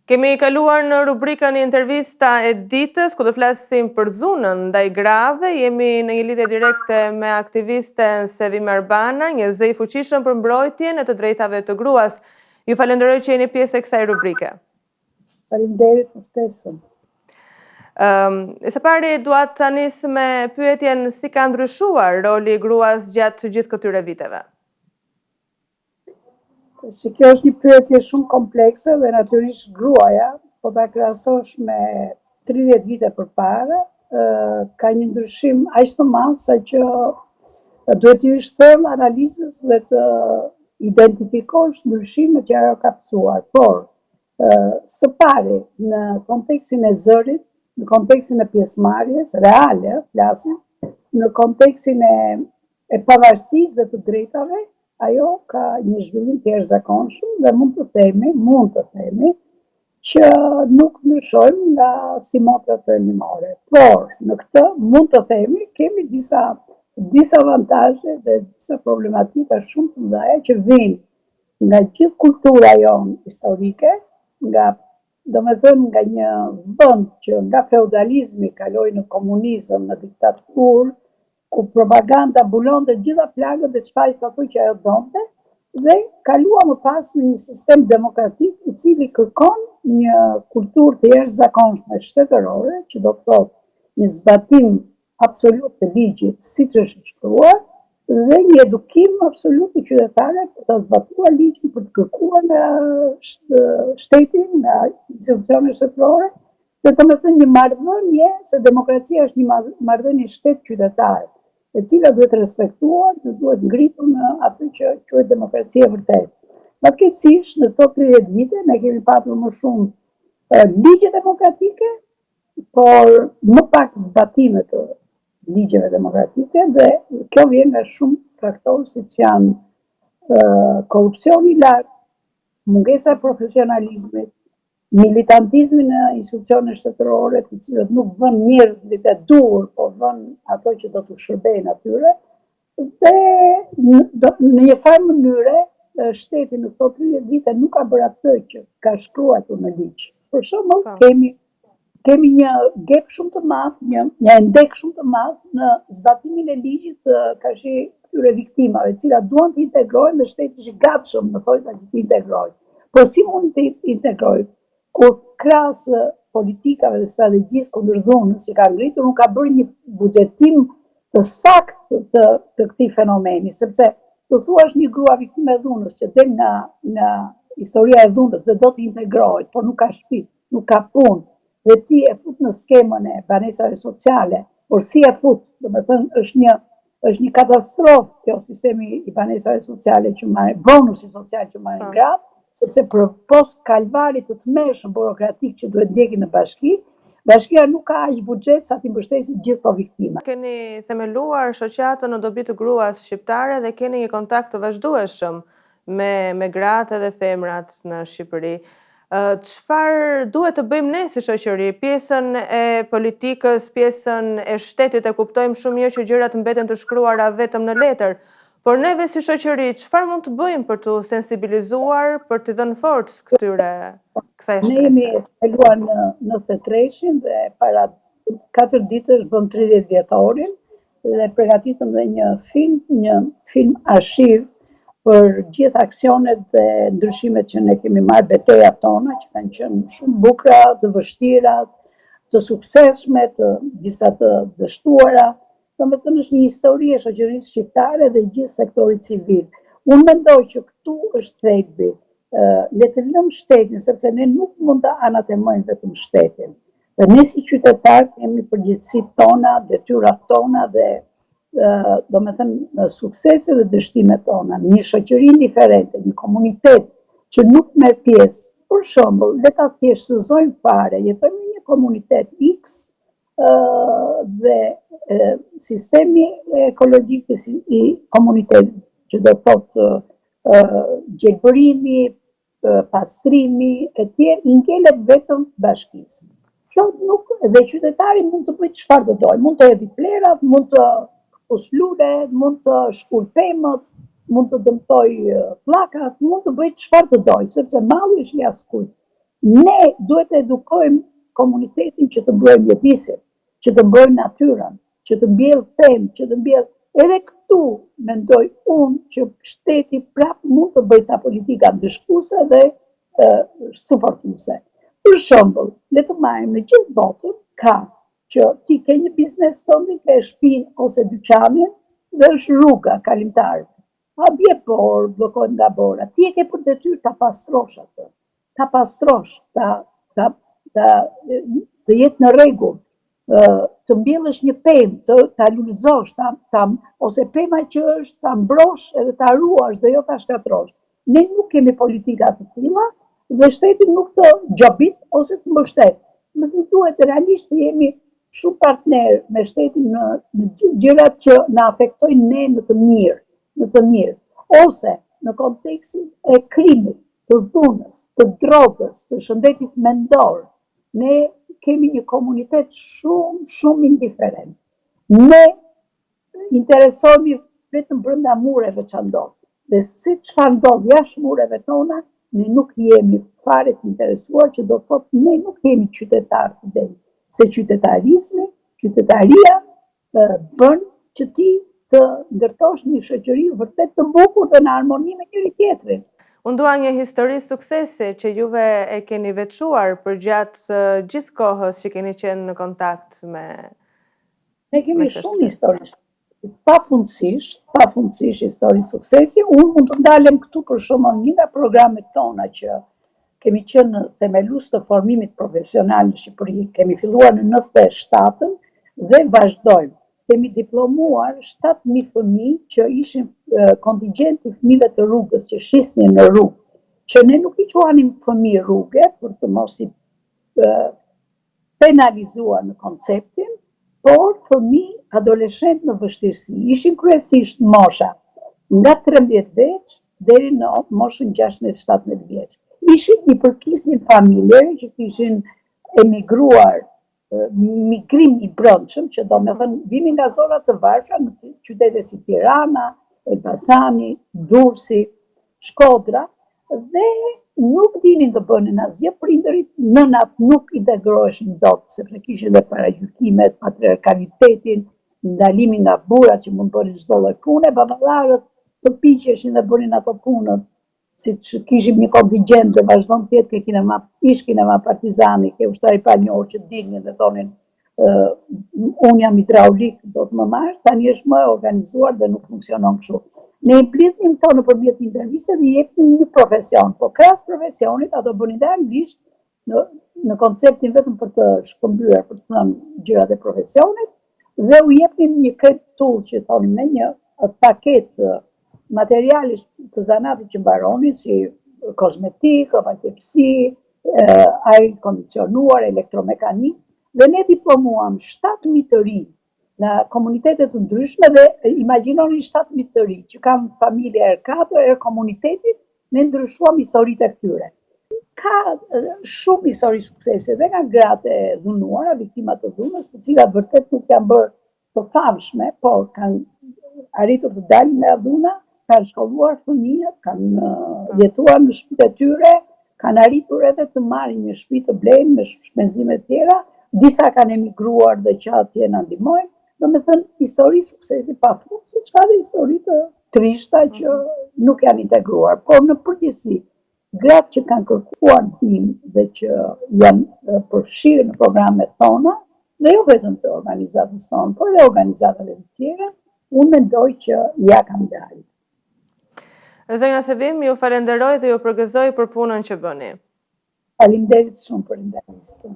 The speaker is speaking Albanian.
Kemi kaluar në rubrikën intervista e ditës, ku të flasim për dhunën ndaj grave. Jemi në një lidhje direkte me aktivisten Sevim Arbana, një zë i fuqishëm për mbrojtjen e të drejtave të gruas. Ju falenderoj që jeni pjesë e kësaj rubrike. Faleminderit për ftesën. Së pari dua të nis me pyetjen si ka ndryshuar roli i gruas gjatë gjithë këtyre viteve. Si kjo është një pyetje shumë komplekse dhe natyrisht gruaja, po ta krahasosh me 30 vite përpara, ka një ndryshim aq të madh sa që duhet të hysh thellë analizës dhe të identifikosh ndryshimet që ajo ka pasur. Por, së pari, në kontekstin e zërit, në kontekstin e pjesëmarrjes reale, flasim, në kontekstin e pavarësisë dhe të drejtave, ajo ka një zhvillim të jashtëzakonshëm dhe mund të themi që nuk ndryshojmë nga si motrat perëndimore. Por, në këtë mund të themi kemi disa avantazhe dhe disa problematika shumë të mëdha që vijnë nga gjithë kultura jonë historike, nga një vend që nga feudalizmi kaloi në komunizëm, në diktaturë, ku propaganda mbulonte gjitha plagët dhe çfarë ato që ajo donte, dhe kalua më pas në një sistem demokratik i cili kërkon një kulturë të jashtëzakonshme shtetërore, që do të thotë një zbatim absolut të ligjit, siç është shkruar, dhe një edukim absolut të qytetarëve për të zbatuar ligjin, për të kërkuar nga shteti, nga institucionet shtetërore, dhe të më thënë një marrëdhënie, se demokracia është një marrëdhënie shtet-qytetar, e cila duhet respektuar, duhet ngritur në atë që quhet demokracia vërtet. Fatkeqësisht, në këto 30 vite ne kemi patur më shumë ligje demokratike, por më pak zbatime të ligjeve demokratike, dhe kjo vjen nga shumë faktorë siç janë korrupsioni i lartë, mungesa e profesionalizmit, militantizmi në institucionet shtetërore, të cilët nuk vën njerëzit e duhur, po vën ato që do të shërbejnë atyre, dhe në një farë mënyre shteti në këto 30 vite nuk ka bërë atë që ka shkruar në ligj. Për shembull, kemi një gap shumë të madh, një endek shumë të madh në zbatimin e ligjit këtyre viktimave, të cilat duan të integrohen dhe shteti është i gatshëm në thojsa që të integrojë. Po si mund të integrojë? Kur krahas politikave dhe strategjisë kundër dhunës që ka ngritur, nuk ka bërë një buxhetim të saktë të këtij fenomeni, sepse të thuash një grua viktime e dhunës që del nga historia e dhunës dhe do të integrohet, por nuk ka shtëpi, nuk ka punë, dhe ti e fut në skemën e banesave sociale, por si e fut, domethënë është një katastrofë kjo sistemi i banesave sociale që marrin, bonusi social që marrin gratë, sepse për post kalvarit të tmerrshëm burokratik që duhet ndjekin në bashki, bashkia nuk ka aq buxhet sa t'i mbështesë gjithë këto viktima. Keni themeluar shoqatën në dobi të gruas shqiptare dhe keni një kontakt të vazhdueshëm me gratë dhe femrat në Shqipëri. Çfarë duhet të bëjmë ne si shoqëri? Pjesën e politikës, pjesën e shtetit e kuptojmë shumë mirë që gjërat mbeten të shkruara vetëm në letër. Por neve si shoqëri, çfarë mund të bëjmë për të sensibilizuar, për të dhënë forcë kësaj shtrese? Ne jemi kaluar në 93-shin dhe para 4 ditësh bëm 30 vjetorin dhe përgatitëm dhe një film arshiv për gjithë aksionet dhe ndryshimet që ne kemi marrë, betejat tona, që kanë qenë shumë bukura, të vështira, të suksesshme, disa të dështuara. Domethënë është një histori e shoqërisë shqiptare dhe gjithë sektorit civil. Unë mendoj që këtu është thelbi. Le të lëmë shtetin, sepse ne nuk mund të anatemojmë vetëm shtetin. Dhe ne si qytetar kemi përgjegjësitë tona, detyrat tona dhe domethënë sukseset dhe dështimet tona. Një shoqëri indiferente, një komunitet që nuk merr pjesë, për shembull, le ta thjeshtësojmë fare, jetojmë në një komunitet X dhe sistemi ekologjik i komunitetit, që do të thotë gjelbërimi, pastrimi e tjerë, i ngelet vetëm bashkisë. Kjo nuk, dhe qytetari mund të bëjë çfarë do dojë, mund të hedhë plerat, mund të uslule, mund të shkul pemët, mund të dëmtoj pllakat, mund të bëjë çfarë do dojë, sepse malli është i askujt. Ne duhet të edukojmë komunitetin që të mbrojmë mjedisin, që të mbrojmë natyrën, që të mbjellë pemë, që të mbjellë. Edhe këtu mendoj unë që shteti prapë mund të bëjë ca politika ndëshkuese dhe suportuese. Për shembull, le të marrim në gjithë botën ka që ti ke një biznes tënd, ke shtëpinë ose dyqanin dhe është rruga kalimtare. A bie por, bllokohet nga bora. Ti e ke për detyrë ta pastrosh atë. Ta pastrosh, të jetë në rregull, të mbjellësh një pemë, ta lulëzosh, ose pema që është ta mbrosh edhe ta ruash dhe jo ta shkatrosh. Ne nuk kemi politika të tilla dhe shteti nuk të gjobit ose të mbështet. Më duhet realisht të jemi shumë partner me shtetin në gjithë gjërat që na afektojnë ne në të mirë, ose në kontekstin e krimit, të dhunës, të drogës, të shëndetit mendor. Ne kemi një komunitet shumë indiferent. Ne interesohemi vetëm brenda mureve që ndodh. Dhe si çfarë ndodh jashtë mureve tona, ne nuk jemi fare të interesuar, që do thotë ne nuk jemi qytetarë të denjë. Se qytetaria bën që ti të ndërtosh një shoqëri vërtet të bukur dhe në harmoni me njëri tjetrin. Unë dua një histori suksesi që juve e keni veçuar për gjatë gjithë kohës që keni qenë në kontakt me... Ne kemi shumë histori, pafundësisht histori suksesi. Unë mund të ndalem këtu për shembull një nga programet tona që kemi qenë themelues të formimit profesional në Shqipëri. Kemi filluar në 97 dhe vazhdojmë. Kemi diplomuar 7.000 fëmijë që ishin kontingjenti fëmijëve të rrugës që shisnin në rrugë, që ne nuk i quanim fëmijë rruge për të mos i penalizuar në konceptin, por fëmijë adoleshent në vështirësi. Ishin kryesisht mosha nga 13 vjeç deri në moshën 16-17 vjeç. Ishin i përkisnin familje që kishin emigruar, migrim i brendshëm, që do me thënë vinin nga zona të varfra në qytete si Tirana, Elbasani, Durrësi, Shkodra, dhe nuk dinin të bënin asgjë, prindërit, nënat nuk integroheshin dot, sepse kishin dhe paragjykimet, patriarkalitetin, ndalimin nga burrat që mund bënin çdo lloj pune, baballarët përpiqeshin dhe bënin ato punët, siç kishim një kontingjent dhe vazhdon të jetë ke kinema, ish kinema Partizani, ke ushtari panjohur që dilnin dhe thonin unë jam hidraulik, do të më marr, tani është më organizuar dhe nuk funksionon kështu. Ne i blidhnim këto nëpërmjet interviste dhe i jepnim një profesion, po krahas profesionit ato bënin dhe anglisht në konceptin vetëm për të shkëmbyer, për të thënë gjërat e profesionit, dhe u jepnim një kred tull që thonim me një paketë materialisht të zanatit që mbaronin, si kozmetikë, paketësi, ajër kondicionuar, elektromekanik, dhe ne diplomuam 7.000 të rinj në komunitetet të ndryshme dhe imagjinoni 7.000 të rinj që kanë familje R4, komunitetit, ne ndryshuam historitë e këtyre. Ka shumë histori suksese dhe nga gratë e dhunuara, viktimat të dhunës, të cilat vërtet nuk janë bërë të famshme, por kanë arritur të dalin nga dhuna, kanë shkolluar fëmijët, kanë jetuar në shtëpitë e tyre, kanë arritur edhe të marrin një shtëpi të blejnë me shpenzime të tjera, disa kanë emigruar dhe që atje na ndihmojnë. Domethënë histori suksesi pafund, siç ka dhe histori të trishta që nuk janë integruar, por në përgjithësi gratë që kanë kërkuar ndihmë dhe që janë përfshirë në programet tona, dhe jo vetëm të organizatës tonë, por edhe organizatave të tjera, unë mendoj që ja kanë dalë. Zonja Sevim, ju falenderoj dhe ju përgëzoj për punën që bëni. Faleminderit shumë për intervistën.